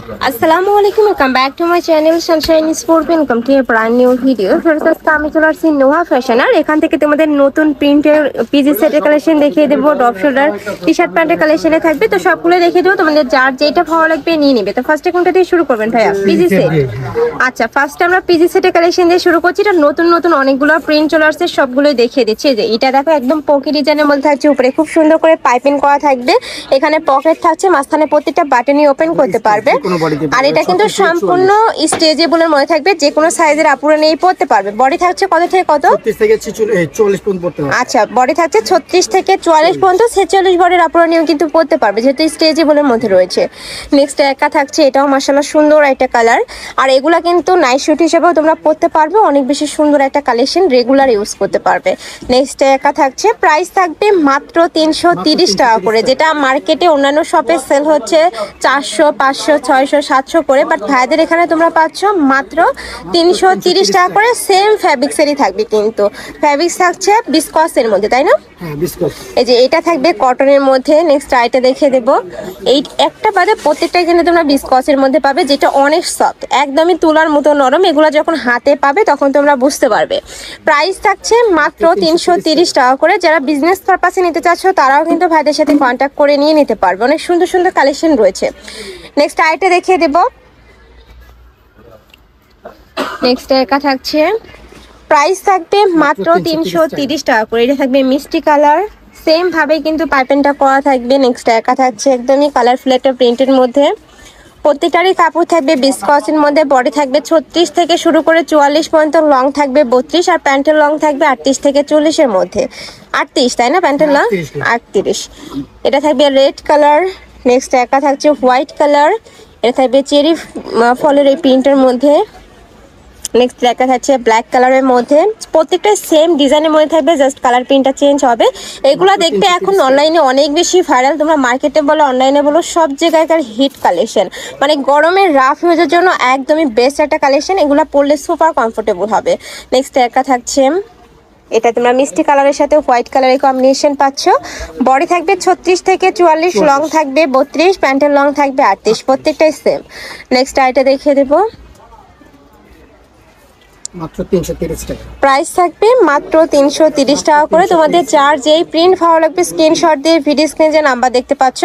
আসসালামু আলাইকুম, welcome back to my channel Sunshine sport. Welcome to A brand new video. আজকে আমি চলে আসছি নোহা ফ্যাশন, আর এখান থেকে তোমাদের নতুন প্রিন্টের পিজি সেটের কালেকশন দেখিয়ে দেবো। ডপ শোল্ডার টি শার্ট প্যান্টের কালেকশনে থাকবে, তো সবগুলো দেখিয়ে দেবো। তোমাদের যার যেটা ভালো লাগবে নিয়ে নেবে। তো ফার্স্টে কোনটা দিয়ে শুরু করবেন ভাইয়া? PG set. আচ্ছা, ফার্স্টে আমরা পিজি সেটের কালেকশন দিয়ে শুরু করছি। এটা নতুন নতুন অনেকগুলো প্রিন্ট চলে আসছে, সবগুলোই দেখিয়ে দিচ্ছি। যে এটা দেখো একদম পকি ডিজাইনের মধ্যে থাকছে, উপরে খুব সুন্দর করে পাইপিং করা থাকবে। এখানে পকেট থাকছে, মাঝখানে প্রত্যেকটা বাটনই ওপেন করতে পারবে। আর এটা কিন্তু সম্পূর্ণ স্ট্রেচেবলের মধ্যে থাকবে, যে কোনো সাইজের আপুরা নিয়ে পড়তে পারবে। বডি থাকছে কত থেকে কত? 36 থেকে 44 পর্যন্ত পড়তে পারবে। আচ্ছা, বডি থাকছে 36 থেকে 44 পর্যন্ত। 46 বডির আপুরা নিয়েও কিন্তু পড়তে পারবে, যেহেতু স্ট্রেচেবলের মধ্যে রয়েছে। নেক্সট একা থাকছে, এটাও মাশাআল্লাহ সুন্দর একটা কালার। আর এগুলা কিন্তু নাইট শুট হিসেবেও তোমরা পড়তে পারবে। অনেক বেশি সুন্দর একটা কালেকশন, রেগুলার ইউজ করতে পারবে। নেক্সট একা থাকছে, প্রাইস থাকবে মাত্র 330 টাকা করে, যেটা মার্কেটে অন্যান্য শপে সেল হচ্ছে 400, 500, 600, 700 করে। বাট ভাইদের এখানে তোমরা পাচ্ছ মাত্র 330 টাকা করে। সেম ফ্যাব্রিক্সেরই থাকবে, কিন্তু ফ্যাব্রিক্স থাকছে বিসকসের মধ্যে, তাই না? হ্যাঁ, বিস্কুট। এই যে এটা থাকবে কটনের মধ্যে। নেক্সট আইটা দেখিয়ে দেবো। এই একটা বাদে প্রত্যেকটা কিন্তু তোমরা বিসকসের মধ্যে পাবে, যেটা অনেক সফট, একদমই তুলার মতো নরম। এগুলো যখন হাতে পাবে তখন তোমরা বুঝতে পারবে। প্রাইস থাকছে মাত্র 330 টাকা করে। যারা বিজনেস পারপাসে নিতে চাচ্ছ তারাও কিন্তু ভাইদের সাথে কন্ট্যাক্ট করে নিয়ে নিতে পারবে। অনেক সুন্দর সুন্দর কালেকশন রয়েছে। নেক্সট আইটা দেখিয়ে দেবো। নেক্সট একা থাকছে, প্রাইস থাকবে মাত্র 330 টাকা করে। এটা থাকবে মিষ্টি কালার, সেম ভাবে কিন্তু পাইপেনটা করা থাকবে। নেক্সট একা থাকছে একদমই কালারফুল একটা প্রিন্টের মধ্যে। প্রত্যেকটারই কাপড় থাকবে বিসকসের মধ্যে। বডি থাকবে 36 থেকে শুরু করে 44 পর্যন্ত, লং থাকবে 32, আর প্যান্টের লং থাকবে 38 থেকে 40-এর মধ্যে। 38, তাই না? প্যান্টের লং 38। এটা থাকবে রেড কালার। নেক্সট একা থাকছে হোয়াইট কালার। এটা থাকবে চেরি ফলের এই প্রিন্টের মধ্যে। নেক্সট দেখা যাচ্ছে ব্ল্যাক কালারের মধ্যে। প্রত্যেকটা সেম ডিজাইনের মধ্যে থাকবে, জাস্ট কালার প্রিন্টটা চেঞ্জ হবে। এগুলো দেখবে এখন অনলাইনে অনেক বেশি ভাইরাল। তোমরা মার্কেটে বলো, অনলাইনে বলো, সব জায়গাকার হিট কালেকশন। মানে গরমের রাফ ইউজের জন্য একদমই বেস্ট একটা কালেকশন। এগুলো পরলে সুপার কমফোর্টেবল হবে। নেক্সট একা থাকছে, এটা তোমরা মিষ্টি কালারের সাথে হোয়াইট কালারের কম্বিনেশন পাচ্ছ। বডি থাকবে 36 থেকে 44, লং থাকবে 32, প্যান্টের লং থাকবে 38। প্রত্যেকটাই সেম। নেক্সট আইটা দেখিয়ে দেবো। মাত্র 330 টাকা। প্রাইস থাকবে মাত্র 330 টাকা করে। তোমাদের যার যেই প্রিন্ট ভালো লাগবে স্ক্রিনশট দিয়ে ভিডিও স্ক্রিনে যে নাম্বার দেখতে পাচ্ছ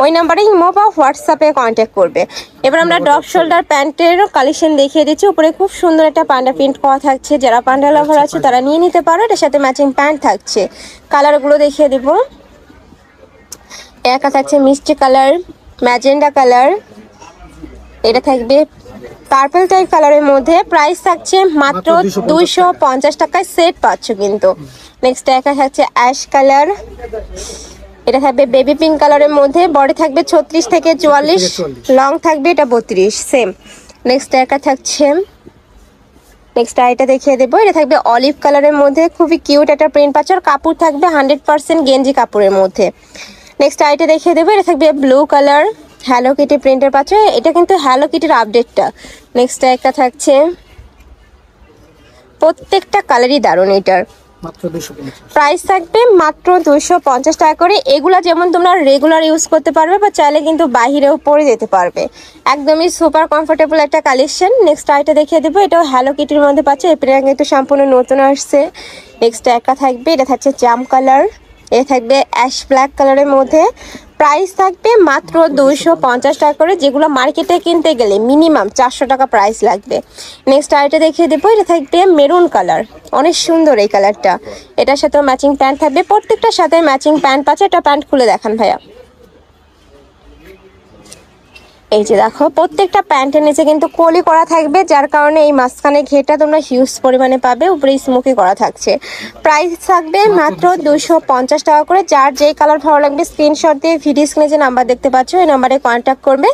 ওই নাম্বারে ইমো বা হোয়াটসঅ্যাপে কন্ট্যাক্ট করবে। এবার আমরা ডপ শোল্ডার প্যান্টের কালেকশন দেখিয়ে দিচ্ছি। উপরে খুব সুন্দর একটা পান্ডা প্রিন্ট করা থাকছে। যারা পান্ডা লাভার আছে তারা নিয়ে নিতে পারো। এটার সাথে ম্যাচিং প্যান্ট থাকছে। কালারগুলো দেখিয়ে দেব। একা থাকছে মিষ্টি কালার, ম্যাজেন্ডা কালার। এটা থাকবে পার্পল টাইপ কালারের মধ্যে। প্রাইস থাকছে মাত্র 250 টাকায় সেট পাচ্ছ কিন্তু। নেক্সট একা থাকছে অ্যাশ কালার। এটা থাকবে বেবি পিঙ্ক কালারের মধ্যে। বডি থাকবে 36 থেকে 44, লং থাকবে এটা 32, সেম। নেক্সট একা থাকছে, নেক্সট আইটা দেখিয়ে দেবো। এটা থাকবে অলিভ কালারের মধ্যে, খুবই কিউট একটা প্রিন্ট পাচ্ছ। আর কাপড় থাকবে 100% গেঞ্জি কাপড়ের মধ্যে। নেক্সট আইটা দেখিয়ে দেবো। এটা থাকবে ব্লু কালার, হ্যালো কিটি প্রিন্টের পাচ্ছ। এটা কিন্তু হ্যালো কিটির আপডেটটা। নেক্সট একটা থাকছে, প্রত্যেকটা কালারই দারুণ। এটার প্রাইস থাকবে মাত্র 250 টাকা করে। এগুলা যেমন তোমরা রেগুলার ইউজ করতে পারবে, বা চাইলে কিন্তু বাহিরেও পরে যেতে পারবে। একদমই সুপার কমফোর্টেবল একটা কালেকশন। নেক্সট আইটা দেখিয়ে দেবো। এটাও হ্যালো কিটির মধ্যে পাচ্ছে। এটা কিন্তু সম্পূর্ণ নতুন আসছে। নেক্সট একা থাকবে, এটা থাকছে জাম কালার। এটা থাকবে অ্যাশ ব্ল্যাক কালারের মধ্যে। প্রাইস থাকবে মাত্র 250 টাকা করে, যেগুলো মার্কেটে কিনতে গেলে মিনিমাম 400 টাকা প্রাইস লাগবে। নেক্সট আইটা দেখিয়ে দেবো। এটা থাকবে মেরুন কালার, অনেক সুন্দর এই কালারটা। এটার সাথেও ম্যাচিং প্যান্ট থাকবে। প্রত্যেকটার সাথে ম্যাচিং প্যান্ট পাচ্ছে। এটা প্যান্ট খুলে দেখান ভাইয়া। এই যে দেখো, প্রত্যেকটা প্যান্টের নিচে কিন্তু কলি করা থাকবে, যার কারণে এই মাঝখানে ঘেরটা তোমরা হিউজ পরিমাণে পাবে। উপরে স্মোকি করা থাকছে। প্রাইস থাকবে মাত্র 250 টাকা করে। যার যেই কালার ভালো লাগবে স্ক্রিনশট দিয়ে ভিডিও স্ক্রিনে যে নাম্বার দেখতে পাচ্ছ এই নাম্বারে কন্ট্যাক্ট করবে।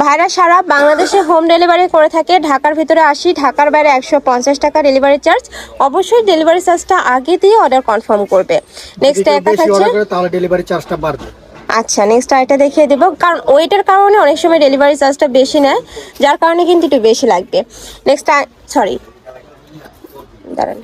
ভাইরা সারা বাংলাদেশে হোম ডেলিভারি করে থাকে। ঢাকার ভিতরে 80, ঢাকার বাইরে 150 টাকা ডেলিভারি চার্জ। অবশ্যই ডেলিভারি চার্জটা আগে দিয়ে অর্ডার কনফার্ম করবে। নেক্সট একা থাকছে, তাহলে ডেলিভারি চার্জটা বাড়বে। আচ্ছা, নেক্সট আইটা দেখিয়ে দেবো। কারণ ওইটার কারণে অনেক সময় ডেলিভারি চার্জটা বেশি নেয়, যার কারণে কিন্তু একটু বেশি লাগবে। নেক্সট সরি দাঁড়ান।